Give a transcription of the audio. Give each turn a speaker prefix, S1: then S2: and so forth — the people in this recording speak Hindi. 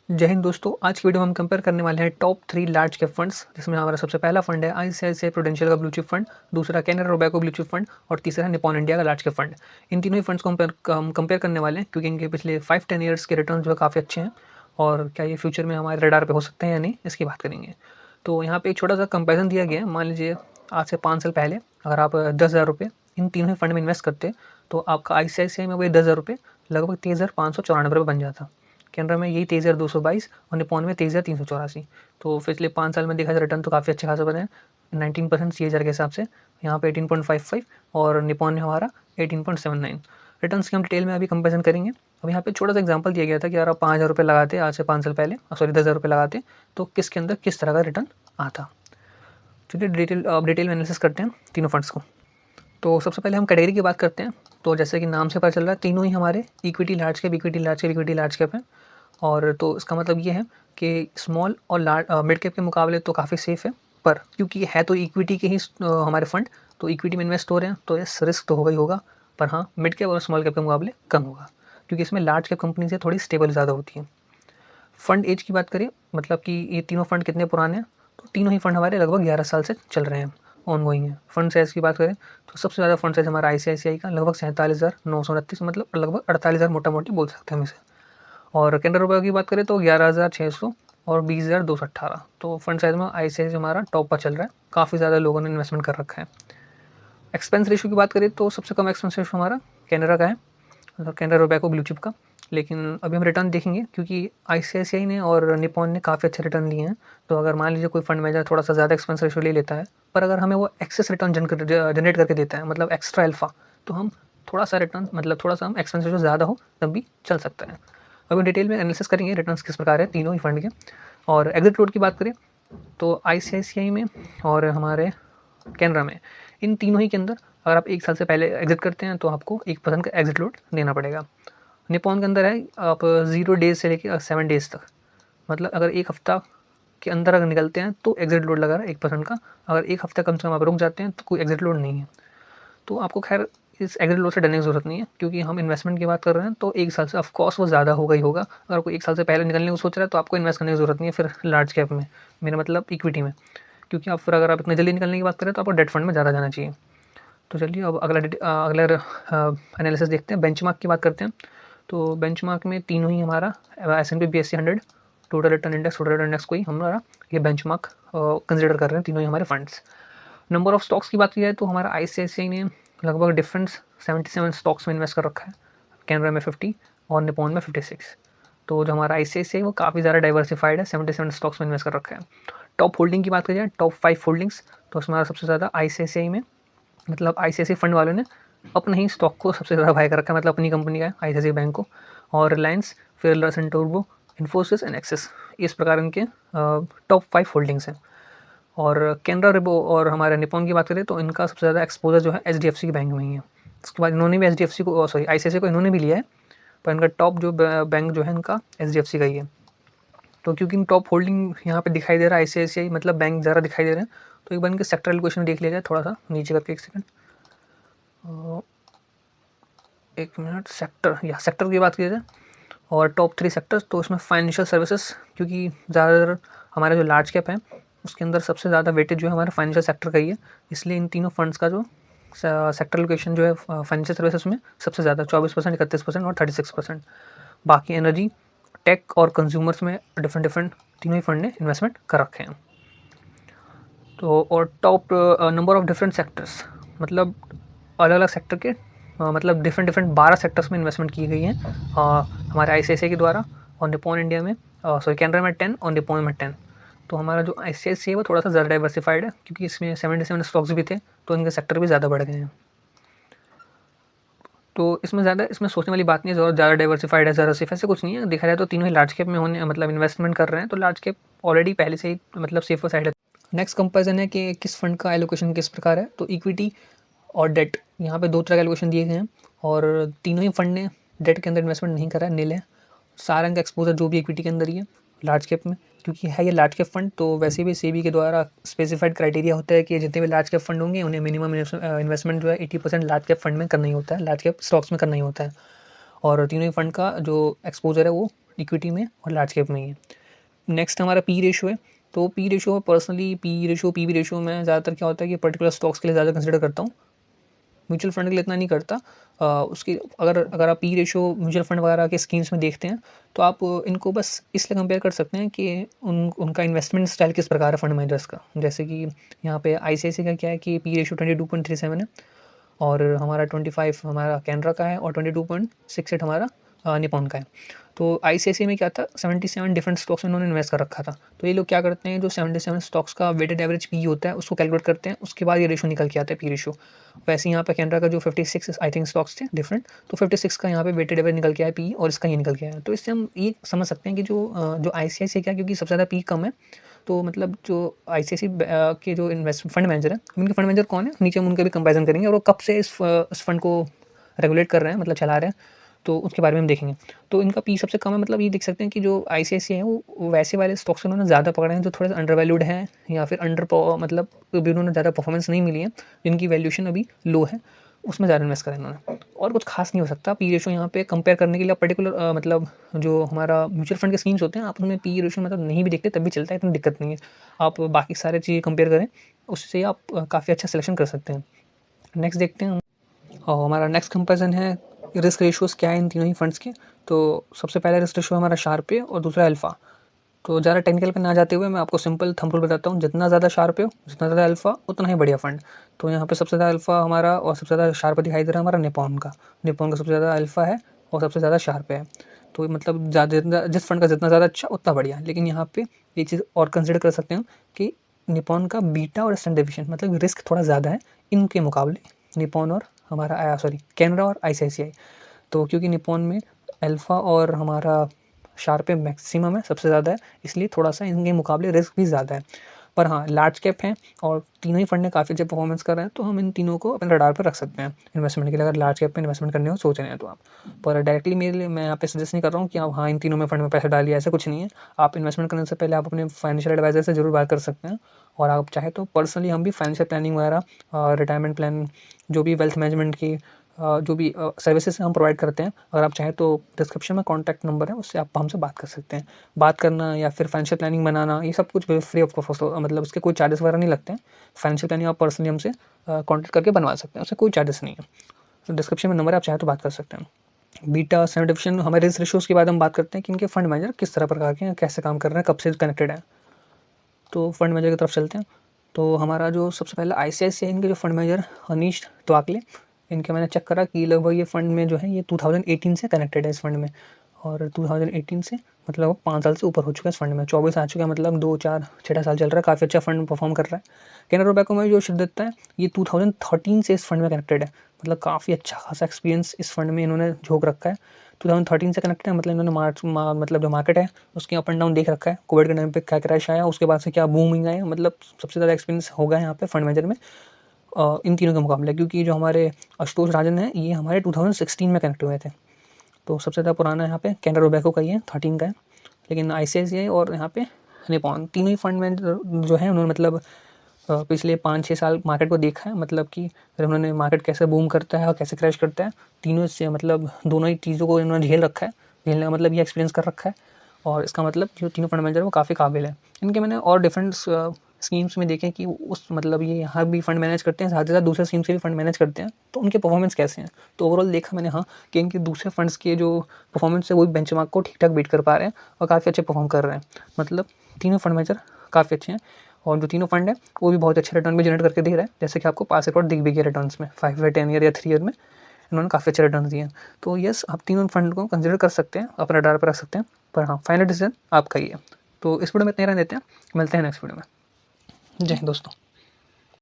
S1: जय हिंद दोस्तों। आज की वीडियो में हम कंपेयर करने वाले हैं टॉप 3 लार्ज कैप फंड्स, जिसमें हमारा सबसे पहला फंड है आईसीआईसीआई प्रूडेंशियल का ब्लू चिप फंड, दूसरा कैनरा रोबैको ब्लू चिप फंड और तीसरा निपॉन इंडिया का लार्ज कैप फंड। इन तीनों ही फंड्स को हम कंपेयर करने वाले हैं क्योंकि इनके पिछले 5-10 ईयर्स के रिटर्न जो है काफ़ी अच्छे हैं और क्या ये फ्यूचर में हमारे रडार पर हो सकते हैं या नहीं, इसकी बात करेंगे। तो यहाँ पर एक छोटा सा कंपेरिजन दिया गया है। मान लीजिए आज से 5 साल पहले अगर आप 10,000 रुपये इन तीनों ही फंड में इन्वेस्ट करते तो आपका आईसीआईसीआई में वही 10,000 रुपये लगभग 23,594 रुपये बन जाता। कैनरा में यही 23,222 और निपॉन में 23,384। तो पिछले 5 साल में देखा जाए रिटर्न तो काफ़ी अच्छे खासा बने हैं, 19% CAGR के हिसाब से। यहाँ पे 18.55 और निपॉन में हमारा 18.79। रिटर्न्स की हम डिटेल में अभी कंपेरिजन करेंगे। अब यहाँ पे छोटा सा एग्जांपल दिया गया था कि अगर आप 5,000 रुपये लगाते आज से 5 साल पहले, 10,000 रुपये लगाते तो किसके अंदर किस तरह का रिटर्न आता। चलिए डिटेल में एनालिसिस करते हैं तीनों फंड्स को। तो सबसे पहले हम कैटेगरी की बात करते हैं। तो जैसे कि नाम से पता चल रहा है तीनों ही हमारे इक्विटी लार्ज कैप हैं। और तो इसका मतलब ये है कि स्मॉल और मिड कैप के मुकाबले तो काफ़ी सेफ़ है, पर क्योंकि है तो इक्विटी के ही हमारे फंड, तो इक्विटी में इन्वेस्ट हो रहे हैं तो ये रिस्क तो होगा ही होगा। पर हाँ, मिड कैप और स्मॉल कैप के मुकाबले कम होगा क्योंकि इसमें लार्ज कैप कंपनी से थोड़ी स्टेबल ज़्यादा होती है। फंड एज की बात करें, मतलब कि ये तीनों फंड कितने पुराने हैं, तो तीनों ही फंड हमारे लगभग 11 साल से चल रहे हैं, ऑन गोइंग है। फंड साइज़ की बात करें तो सबसे ज़्यादा फंड साइज़ हमारा आईसीआईसीआई का लगभग 47,929, मतलब लगभग 48,000 मोटा मोटी बोल सकते हैं हम इसे। और कैनरा रुपये की बात करें तो 11,600 और 20,218। तो फंड साइज में आईसीआईसीआई हमारा टॉप पर चल रहा है, काफ़ी ज़्यादा लोगों ने इन्वेस्टमेंट कर रखा है। एक्सपेंस रेशियो की बात करें तो सबसे कम एक्सपेंस रेशियो हमारा कैनरा का है, मतलब कैनरा रोबैको ब्लू चिप का। लेकिन अभी हम रिटर्न देखेंगे क्योंकि आईसीआईसीआई ने और निपॉन ने काफ़ी अच्छे रिटर्न दिए हैं। तो अगर मान लीजिए कोई फंड मैनेजर थोड़ा सा ज़्यादा एक्सपेंस रेशियो ले लेता है, पर अगर हमें वो एक्सेस रिटर्न जनरेट करके देता है, मतलब एक्स्ट्रा अल्फा, तो हम थोड़ा सा रिटर्न, मतलब थोड़ा सा हम एक्सपेंस रेशियो ज़्यादा हो तब भी चल सकता है। अभी डिटेल में एनालिसिस करेंगे रिटर्न्स किस प्रकार है तीनों ही फंड के। और एग्जिट लोड की बात करें तो आईसीआईसीआई में और हमारे कैनरा में, इन तीनों ही के अंदर अगर आप 1 साल से पहले एग्जिट करते हैं तो आपको 1% का एग्जिट लोड देना पड़ेगा। निपॉन के अंदर है आप 0 डेज से लेकर 7 डेज तक, मतलब अगर 1 हफ्ता के अंदर अगर निकलते हैं तो एग्जिट लोड लगा रहा है 1% का। अगर 1 हफ्ता कम से कम आप रुक जाते हैं तो कोई एग्जिट लोड नहीं है। तो आपको खैर इस एग्जिट लोड से डरने की ज़रूरत नहीं है क्योंकि हम इन्वेस्टमेंट की बात कर रहे हैं। तो 1 साल से ऑफकोर्स वो ज़्यादा होगा ही होगा। अगर कोई 1 साल से पहले निकलने को सोच रहा है तो आपको इन्वेस्ट करने की ज़रूरत नहीं है फिर लार्ज कैप में, मेरा मतलब इक्विटी में, क्योंकि आप फिर अगर आप इतने जल्दी निकलने की बात करें तो आपको डेट फंड में ज़्यादा जाना चाहिए। तो चलिए अब अगला एनालिसिस देखते हैं। बेंचमार्क की बात करते हैं। तो बेंचमार्क में तीनों ही हमारा S&P BSE 100 total return index को ही हमारा ये बेंचमार्क कंसिडर कर रहे हैं तीनों ही हमारे फंड्स। नंबर ऑफ स्टॉक्स की बात की जाए तो हमारा आईसीआईसीआई ने लगभग डिफरेंस 77 स्टॉक्स में इन्वेस्ट कर रखा है, कैनरा में 50 और निपॉन में 56। तो जो हमारा आईसीआईसीआई वो काफ़ी ज़्यादा डाइवर्सिफाइड है, 77 स्टॉक्स में इन्वेस्ट कर रखा है। टॉप होल्डिंग की बात की जाए, टॉप 5 होल्डिंग्स, तो उसमें हमारा सबसे ज़्यादा आईसीआईसीआई में, मतलब आईसीआईसीआई फंड वालों ने अपने ही स्टॉक को सबसे ज़्यादा बाय कर रखा है, मतलब अपनी कंपनी का है आईसीआईसीआई बैंक को। और रिलायंस, फिर लर्सन टर्बो, इन्फोसिस एंड एक्सिस, इस प्रकार इनके टॉप 5 होल्डिंग्स हैं। और कैनरा रिबो और हमारे निपॉन की बात करें तो इनका सबसे ज़्यादा एक्सपोजर जो है एचडीएफसी के बैंक में ही है। उसके बाद इन्होंने भी एचडीएफसी को, सॉरी आईसीआईसीआई को इन्होंने भी लिया है, पर इनका टॉप जो बैंक जो है इनका एचडीएफसी का ही है। तो क्योंकि इन टॉप होल्डिंग यहाँ पे दिखाई दे रहा है आईसीआईसीआई, मतलब बैंक ज़्यादा दिखाई दे रहे हैं, तो एक बार इनके सेक्टर एलोकेशन देख लिया जाए थोड़ा सा नीचे करके। 1 सेकंड, 1 मिनट। सेक्टर की बात की जाए और टॉप 3 सेक्टर्स, तो इसमें फाइनेंशियल सर्विसेज, क्योंकि ज़्यादातर हमारे जो लार्ज कैप है उसके अंदर सबसे ज़्यादा वेटेज जो है हमारे फाइनेंशियल सेक्टर का ही है, इसलिए इन तीनों फंड्स का जो सेक्टर लोकेशन जो है फाइनेंशियल सर्विसेज में सबसे ज़्यादा 24%, 31% और 36%। बाकी एनर्जी, टेक और कंज्यूमर्स में डिफरेंट तीनों ही फंड ने इन्वेस्टमेंट कर रखे हैं। तो और top number of different sectors, मतलब अलग अलग सेक्टर के मतलब डिफरेंट 12 सेक्टर्स में इन्वेस्टमेंट की गई है हमारे आईसीआईसीआई के द्वारा। और निपॉन इंडिया में, सॉरी कैनरा में 10 और निपॉन में 10। तो हमारा जो आईसीआईसीआई है वो थोड़ा सा ज़्यादा डाइवर्सिफाइड है क्योंकि इसमें 77 स्टॉक्स भी थे, तो इनके सेक्टर भी ज़्यादा बढ़ गए हैं। तो इसमें सोचने वाली बात नहीं है, ज़्यादा डाइवर्सिफाइड है ज़्यादा सेफ, ऐसे कुछ नहीं है। देखा जाए तो तीनों ही लार्ज कैप में होने, मतलब इन्वेस्टमेंट कर रहे हैं, तो लार्ज कैप ऑलरेडी पहले से ही मतलब सेफर साइड है। नेक्स्ट कंपेरिजन है कि किस फंड का एलोकेशन किस प्रकार है। तो इक्विटी और डेट, यहाँ पे 2 तरह के एलोकेशन दिए गए हैं और तीनों ही फंड ने डेट के अंदर इन्वेस्टमेंट नहीं करा है, नील है। सारा इनका एक्सपोजर जो भी इक्विटी के अंदर ही है लार्ज कैप में, क्योंकि है ये लार्ज कैप फंड। तो वैसे भी सेबी के द्वारा स्पेसिफाइड क्राइटेरिया होता है कि जितने भी लार्ज कैप फंड होंगे उन्हें मिनिमम इन्वेस्टमेंट जो है 80% लार्ज कैप फंड में करना ही होता है, लार्ज कैप स्टॉक्स में करना ही होता है। और तीनों ही फंड का जो एक्सपोजर है वो इक्विटी में और लार्ज कैप में ही है। नेक्स्ट हमारा पी रेशो है। तो P ratio personally P B ratio में ज़्यादातर क्या होता है कि पर्टिकुलर स्टॉक्स के लिए ज़्यादा कंसिडर करता हूँ, म्यूचुअल फंड के लिए इतना नहीं करता। उसकी अगर आप पी रेशो म्यूचुअल फंड वगैरह के स्कीम्स में देखते हैं तो आप इनको बस इसलिए कंपेयर कर सकते हैं कि उनका इन्वेस्टमेंट स्टाइल किस प्रकार है फंड मैनेजर्स का। जैसे कि यहाँ पे ICICI का क्या है कि पी रेशो 22.37 है और हमारा 25 हमारा कैनरा का है और 22.68 हमारा निपॉन का है। तो ICICI में क्या था, 77 डिफरेंट स्टॉक्स में उन्होंने इन्वेस्ट कर रखा था। तो ये लोग क्या करते हैं, जो 77 स्टॉक्स का वेटेड एवरेज पी होता है उसको कैलकुलेट करते हैं, उसके बाद ये रेशो निकल के आता है पी रेशो। वैसे यहाँ पे कैनरा का जो 56 आई थिंक स्टॉक्स थे डिफरेंट, तो 56 का यहाँ पे वेटेड एवरेज निकल के आया पी और इसका ये निकल के आया। तो इससे हम ये समझ सकते हैं कि जो ICICI क्या, क्योंकि सबसे ज़्यादा पी कम है, तो मतलब जो ICICI के जो इन्वेस्ट फंड मैनेजर है, उनके फंड मैनेजर कौन है नीचे हम उनका भी कंपेरिजन करेंगे और वो कब से इस फंड को रेगुलेट कर रहे हैं, मतलब चला रहे हैं, तो उसके बारे में हम देखेंगे। तो इनका पी सबसे कम है, मतलब ये देख सकते हैं कि जो ICICI है वो वैसे वाले स्टॉक्स उन्होंने ज़्यादा पकड़े हैं जो थोड़े से अंडर वैल्यूड हैं या फिर मतलब अभी उन्होंने ज़्यादा परफॉर्मेंस नहीं मिली है, जिनकी वैल्यूशन अभी लो है, उसमें ज़्यादा इन्वेस्ट करें इन्होंने। और कुछ खास नहीं हो सकता पी रेशो यहाँ पे कंपेयर करने के लिए। पर्टिकुलर मतलब जो हमारा म्यूचुअल फंड के स्कीम्स होते हैं, आप उसमें पी रेशो मतलब नहीं भी देखते तब भी चलता है, इतनी दिक्कत नहीं है। आप बाकी सारे चीज़ें कंपेयर करें, उससे आप काफ़ी अच्छा सिलेक्शन कर सकते हैं। नेक्स्ट देखते हैं हम, और हमारा नेक्स्ट कंपेरिजन है रिस्क रेशियोज़ क्या है इन तीनों ही फंड्स के। तो सबसे पहला रिस्क रेशियो हमारा शार्प है और दूसरा अल्फ़ा। तो ज़्यादा टेक्निकल पे ना जाते हुए मैं आपको सिंपल थंब रूल बताता हूँ, जितना ज़्यादा शार्प है जितना ज़्यादा अल्फ़ा उतना ही बढ़िया फंड। तो यहाँ पे सबसे ज़्यादा अल्फ़ा हमारा और सबसे ज़्यादा शार्प दिखाई दे रहा है हमारा निपॉन का सबसे ज़्यादा अल्फ़ा है और सबसे ज़्यादा शार्प है। तो मतलब ज़्यादा जिस फंड का जितना ज़्यादा अच्छा उतना बढ़िया। लेकिन यहाँ पे ये चीज़ और कंसिडर कर सकते हैं कि निपॉन का बीटा और स्टैंडर्ड डिवीजन मतलब रिस्क थोड़ा ज़्यादा है इनके मुकाबले, निपॉन और हमारा कैनरा और ICICI। तो क्योंकि निपॉन में अल्फ़ा और हमारा शार्प पे मैक्सिमम है, सबसे ज़्यादा है, इसलिए थोड़ा सा इनके मुकाबले रिस्क भी ज़्यादा है। पर हाँ लार्ज कैप हैं और तीनों ही फंड ने काफ़ी अच्छे परफॉर्मेंस कर रहे हैं, तो हम इन तीनों को अपने रडार पर रख सकते हैं इन्वेस्टमेंट के लिए, अगर लार्ज कैप में इन्वेस्टमेंट करने को सोच रहे हैं तो आप। पर डायरेक्टली मेरे लिए मैं यहाँ पे सजेस्ट नहीं कर रहा हूँ कि आप हाँ इन तीनों में फंड में पैसे डालिए, ऐसा कुछ नहीं है। आप इन्वेस्टमेंट करने से पहले आप अपने फाइनेंशियल एडवाइजर से जरूर बात कर सकते हैं, और आप चाहे तो पर्सनली हम भी फाइनेंशियल प्लानिंग वगैरह, रिटायरमेंट प्लान, जो भी वेल्थ मैनेजमेंट की जो भी सर्विसेज हम प्रोवाइड करते हैं, अगर आप चाहें तो डिस्क्रिप्शन में कॉन्टैक्ट नंबर है, उससे आप हमसे बात कर सकते हैं। बात करना या फिर फाइनेंशियल प्लानिंग बनाना ये सब कुछ फ्री ऑफ कॉस्ट, मतलब उसके कोई चार्जेस वगैरह नहीं लगते हैं। फाइनेंशियल प्लानिंग आप पर्सनली हमसे कॉन्टैक्ट करके बनवा सकते हैं, उससे कोई चार्जेस नहीं है। तो डिस्क्रिप्शन में नंबर है, आप चाहें तो बात कर सकते हैं। बीटा स्टैंडर्ड डिवीजन हमारे इस रेशियोज़ के बाद हम बात करते हैं कि इनके फंड मैनेजर किस तरह प्रकार के हैं, कैसे काम कर रहे हैं, कब से कनेक्टेड हैं। तो फंड मैनेजर की तरफ चलते हैं। तो हमारा जो सबसे पहला ICICI इनके जो फंड मैनेजर अनीश त्वाकले, इनके मैंने चेक करा कि लगभग ये फंड में जो है ये 2018 से कनेक्टेड है इस फंड में, और 2018 से मतलब 5 साल से ऊपर हो चुका है इस फंड में, 24 आ चुका है, मतलब 2-4-6 साल चल रहा है, काफ़ी अच्छा फंड परफॉर्म कर रहा है। कैनरा रोबैको में जो शिद्दत है ये 2013 से इस फंड में कनेक्टेड है, मतलब काफ़ी अच्छा खासा एक्सपीरियंस इस फंड में इन्होंने झोंक रखा है। 2013 से कनेक्टेड है, मतलब इन्होंने मतलब जो मार्केट है उसके अप एंड डाउन देख रखा है, कोविड के टाइम पे क्या क्रैश आया, उसके बाद से क्या बूमिंग आया, मतलब सबसे ज़्यादा एक्सपीरियंस होगा यहाँ पे फंड मैनेजर में इन तीनों के मुकाबले। क्योंकि जो हमारे आशुतोष राजन है ये हमारे 2016 में कनेक्ट हुए थे, तो सबसे ज़्यादा पुराना यहाँ पे कैनरा रोबैको का ही है, 13 का है। लेकिन ICICI और यहाँ पे निपॉन तीनों ही फंड मैनेजर जो है उन्होंने मतलब पिछले 5-6 साल मार्केट को देखा है, मतलब कि उन्होंने मार्केट कैसे बूम करता है और कैसे क्रैश करता है, तीनों से मतलब दोनों ही चीज़ों को इन्होंने झेल रखा है, झेलने का मतलब ये एक्सपीरियंस कर रखा है। और इसका मतलब जो तीनों फंड मैनेजर वो काफ़ी काबिल है। इनके मैंने और डिफरेंट स्कीम्स में देखें कि उस मतलब ये यहाँ भी फंड मैनेज करते हैं, साथ ही साथ दूसरे स्कीम से भी फंड मैनेज करते हैं, तो उनके परफॉर्मेंस कैसे हैं। तो ओवरऑल देखा मैंने हाँ कि इनके दूसरे फंड्स के जो परफॉर्मेंस है वो बेंचमार्क को ठीक ठाक बीट कर पा रहे हैं और काफ़ी अच्छे परफॉर्म कर रहे हैं, मतलब तीनों फंड मैनेजर काफ़ी अच्छे हैं। और जो तीनों फंड है वो भी बहुत अच्छे रिटर्न भी जनरेट करके दे रहा है, जैसे कि आपको पास रिकॉर्ड दिख भी गया रिटर्न्स में 5 ईयर 10 ईयर या 3 ईयर में इन्होंने काफ़ी अच्छे रिटर्न दिए हैं। तो यस, आप तीनों फंड को कंसिडर कर सकते हैं, अपने रडार पर रख सकते हैं, पर हाँ फाइनल डिसीजन आपका ही है। तो इस वीडियो में इतना ही रहने देते हैं, मिलते हैं नेक्स्ट वीडियो में। जय हिंद दोस्तों।